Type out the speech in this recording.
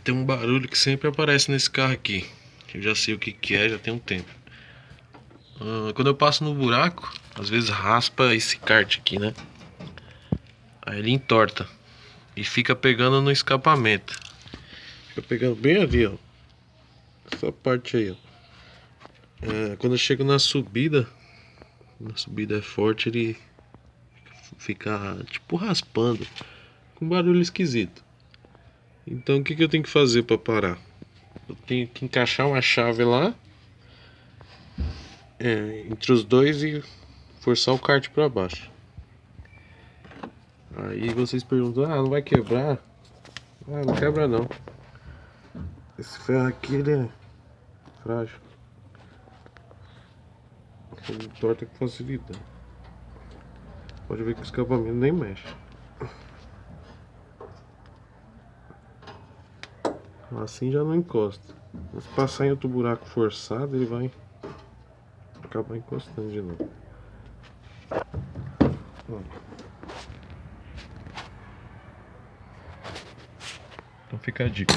Tem um barulho que sempre aparece nesse carro aqui. Eu já sei o que que é, já tem um tempo. Quando eu passo no buraco, às vezes raspa esse kart aqui, né? Aí ele entorta e fica pegando no escapamento. Fica pegando bem ali, ó. Essa parte aí, ó. Quando eu chego na subida é forte, ele fica tipo raspando, com um barulho esquisito. Então o que que eu tenho que fazer para parar? Eu tenho que encaixar uma chave lá, entre os dois e forçar o kart para baixo. Aí vocês perguntam, não vai quebrar? Não quebra não. Esse ferro aqui ele é frágil. Ele torta com facilidade. Pode ver que o escapamento nem mexe. Assim já não encosta. Se passar em outro buraco forçado, ele vai acabar encostando de novo. Ó. Então fica a dica.